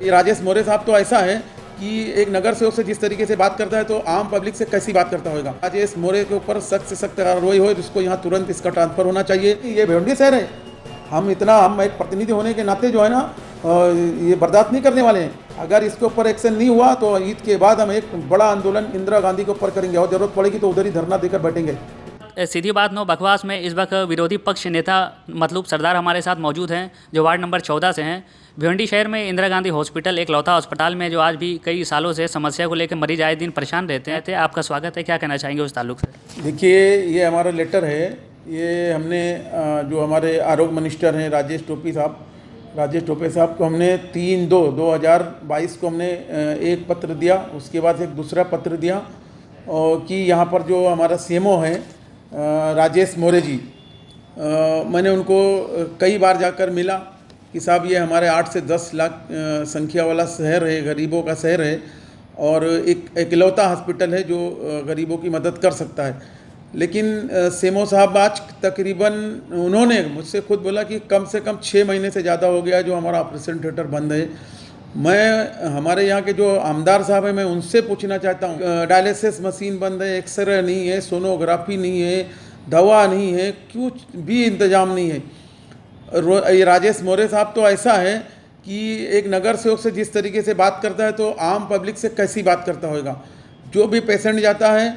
ये राजेश मोरे साहब तो ऐसा है कि एक नगर सेवक से जिस तरीके से बात करता है तो आम पब्लिक से कैसी बात करता होगा। राजेश मोरे के ऊपर सख्त से सख्त कार्रवाई हो, जिसको यहाँ तुरंत इसका ट्रांसफर होना चाहिए। ये भिवंडी शहर है, हम एक प्रतिनिधि होने के नाते जो है ना ये बर्दाश्त नहीं करने वाले हैं। अगर इसके ऊपर एक्शन नहीं हुआ तो ईद के बाद हम एक बड़ा आंदोलन इंदिरा गांधी के ऊपर करेंगे और जरूरत पड़ेगी तो उधर ही धरना देकर बैठेंगे। सीधी बात नो बकवास में इस वक्त विरोधी पक्ष नेता मतलूब सरदार हमारे साथ मौजूद हैं, जो वार्ड नंबर 14 से हैं। भिवंडी शहर में इंदिरा गांधी हॉस्पिटल एक लौता अस्पताल में जो आज भी कई सालों से समस्या को लेकर मरीज आए दिन परेशान रहते हैं। आपका स्वागत है, क्या कहना चाहेंगे उस ताल्लुक से? देखिए, ये हमारा लेटर है, ये हमने जो हमारे आरोग्य मिनिस्टर हैं राजेश टोपे साहब को हमने 3/2/2022 को हमने एक पत्र दिया, उसके बाद एक दूसरा पत्र दिया कि यहाँ पर जो हमारा सीएमओ है राजेश मोरे जी, मैंने उनको कई बार जाकर मिला कि साहब ये हमारे 8 से 10 लाख संख्या वाला शहर है, गरीबों का शहर है और एक इकलौता हॉस्पिटल है जो गरीबों की मदद कर सकता है। लेकिन सीएमओ साहब आज तकरीबन उन्होंने मुझसे खुद बोला कि कम से कम 6 महीने से ज़्यादा हो गया जो हमारा ऑपरेशन थिएटर बंद है। मैं हमारे यहाँ के जो आमदार साहब हैं मैं उनसे पूछना चाहता हूँ, डायलिसिस मशीन बंद है, एक्सरे नहीं है, सोनोग्राफी नहीं है, दवा नहीं है, कुछ भी इंतजाम नहीं है। ये राजेश मोरे साहब तो ऐसा है कि एक नगर सेवक से जिस तरीके से बात करता है तो आम पब्लिक से कैसी बात करता होगा। जो भी पेशेंट जाता है,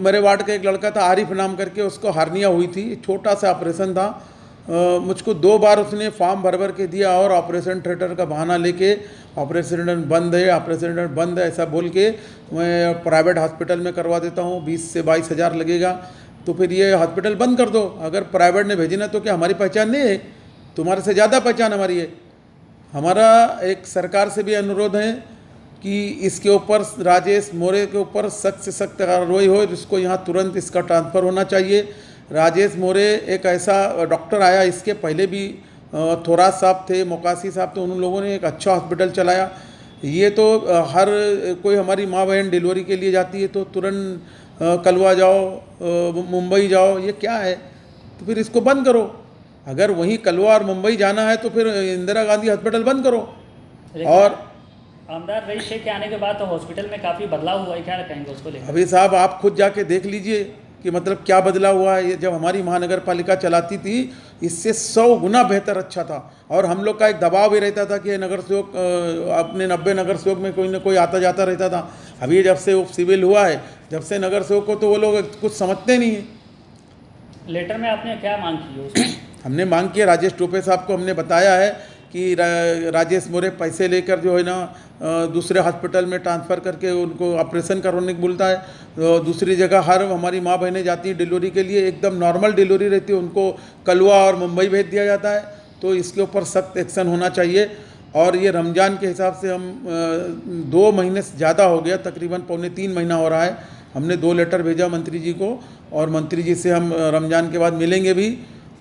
मेरे वार्ड का एक लड़का था आरिफ नाम करके, उसको हार्निया हुई थी, छोटा सा ऑपरेशन था। मुझको 2 बार उसने फॉर्म भर के दिया और ऑपरेशन थिएटर का बहाना लेके ऑपरेशन बंद है ऐसा बोल के मैं प्राइवेट हॉस्पिटल में करवा देता हूँ, 20 से 22 हज़ार लगेगा, तो फिर ये हॉस्पिटल बंद कर दो। अगर प्राइवेट ने भेजना तो क्या हमारी पहचान नहीं है? तुम्हारे से ज़्यादा पहचान हमारी है। हमारा एक सरकार से भी अनुरोध है कि इसके ऊपर राजेश मोरे के ऊपर सख्त से सख्त कार्रवाई हो, जिसको यहाँ तुरंत इसका ट्रांसफ़र होना चाहिए। राजेश मोरे एक ऐसा डॉक्टर आया, इसके पहले भी थोराज साहब थे, मोकासी साहब थे, उन लोगों ने एक अच्छा हॉस्पिटल चलाया। ये तो हर कोई हमारी माँ बहन डिलीवरी के लिए जाती है तो तुरंत कलवा जाओ, मुंबई जाओ, ये क्या है? तो फिर इसको बंद करो। अगर वहीं कलवा और मुंबई जाना है तो फिर इंदिरा गांधी हॉस्पिटल बंद करो। और आमदार रईस शेख के आने के बाद तो हॉस्पिटल में काफ़ी बदलाव हुआ है, क्या कहेंगे उसको लेकर? अभी साहब आप खुद जाके देख लीजिए कि मतलब क्या बदला हुआ है। ये जब हमारी महानगर पालिका चलाती थी इससे 100 गुना बेहतर अच्छा था और हम लोग का एक दबाव भी रहता था कि नगर सेवक अपने 90 नगर सेवक में कोई ना कोई आता जाता रहता था। अभी जब से वो सिविल हुआ है, जब से नगर सेवक को, तो वो लोग कुछ समझते नहीं हैं। लेटर में आपने क्या मांग की है उसमें? हमने मांग की है, राजेश टोपे साहब को हमने बताया है कि राजेश मोरे पैसे लेकर जो है ना दूसरे हॉस्पिटल में ट्रांसफ़र करके उनको ऑपरेशन करवाने को बोलता है। दूसरी जगह हर हमारी माँ बहनें जाती हैं डिलीवरी के लिए, एकदम नॉर्मल डिलीवरी रहती है, उनको कलवा और मुंबई भेज दिया जाता है। तो इसके ऊपर सख्त एक्शन होना चाहिए। और ये रमज़ान के हिसाब से हम 2 महीने से ज़्यादा हो गया, तकरीबन 2.25 महीना हो रहा है। हमने 2 लेटर भेजा मंत्री जी को और मंत्री जी से हम रमज़ान के बाद मिलेंगे भी,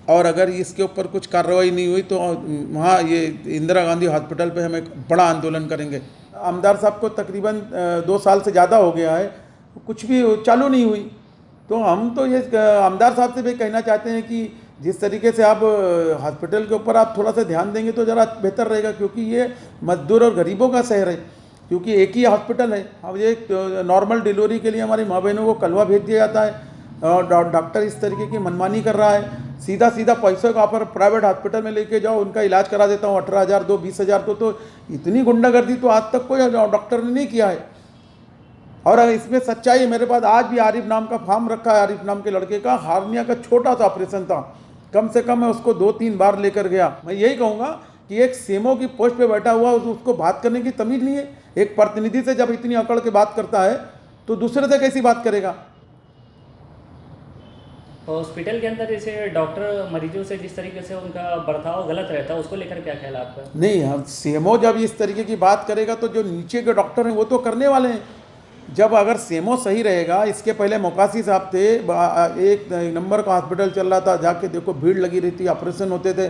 और अगर इसके ऊपर कुछ कार्रवाई नहीं हुई तो वहाँ ये इंदिरा गांधी हॉस्पिटल पे हम एक बड़ा आंदोलन करेंगे। आमदार साहब को तकरीबन 2 साल से ज़्यादा हो गया है, कुछ भी चालू नहीं हुई। तो हम तो ये आमदार साहब से भी कहना चाहते हैं कि जिस तरीके से आप हॉस्पिटल के ऊपर आप थोड़ा सा ध्यान देंगे तो ज़रा बेहतर रहेगा, क्योंकि ये मजदूर और गरीबों का शहर है। क्योंकि एक ही हॉस्पिटल है। अब ये नॉर्मल डिलीवरी के लिए हमारी माँ बहनों को कलवा भेज दिया जाता है और डॉक्टर इस तरीके की मनमानी कर रहा है। सीधा पैसों का पर प्राइवेट हॉस्पिटल में लेके जाओ, उनका इलाज करा देता हूँ, 18,000 दो, 20,000 तो इतनी गुंडागर्दी तो आज तक कोई डॉक्टर ने नहीं किया है। और इसमें सच्चाई है, मेरे पास आज भी आरिफ नाम का फॉर्म रखा है, आरिफ नाम के लड़के का हार्निया का छोटा सा ऑपरेशन था। कम से कम मैं उसको 2-3 बार लेकर गया। मैं यही कहूँगा कि एक सीएमओ की पोस्ट पे बैठा हुआ उसको बात करने की तमीज़ नहीं है। एक प्रतिनिधि से जब इतनी अकड़ के बात करता है तो दूसरे से कैसी बात करेगा? हॉस्पिटल के अंदर जैसे डॉक्टर मरीजों से जिस तरीके से उनका बर्ताव गलत रहता है, उसको लेकर क्या ख्याल है आपका? नहीं, हम सीएमओ जब इस तरीके की बात करेगा तो जो नीचे के डॉक्टर हैं वो तो करने वाले हैं। जब अगर सीएमओ सही रहेगा, इसके पहले मोकासी साहब थे, एक नंबर का हॉस्पिटल चल रहा था, जाके देखो भीड़ लगी रहती, ऑपरेशन होते थे,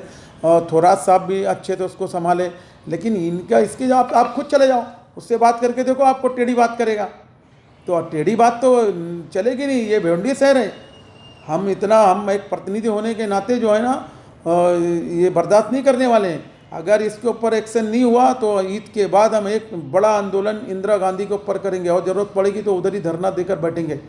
थोराज साहब भी अच्छे थे, उसको संभाले। लेकिन इनका इसकी आप खुद चले जाओ, उससे बात करके देखो, आपको टेढ़ी बात करेगा। तो टेढ़ी बात तो चलेगी नहीं। ये भिवंडी शहर है, हम एक प्रतिनिधि होने के नाते जो है ना ये बर्दाश्त नहीं करने वाले हैं। अगर इसके ऊपर एक्शन नहीं हुआ तो ईद के बाद हम एक बड़ा आंदोलन इंदिरा गांधी के ऊपर करेंगे और ज़रूरत पड़ेगी तो उधर ही धरना देकर बैठेंगे।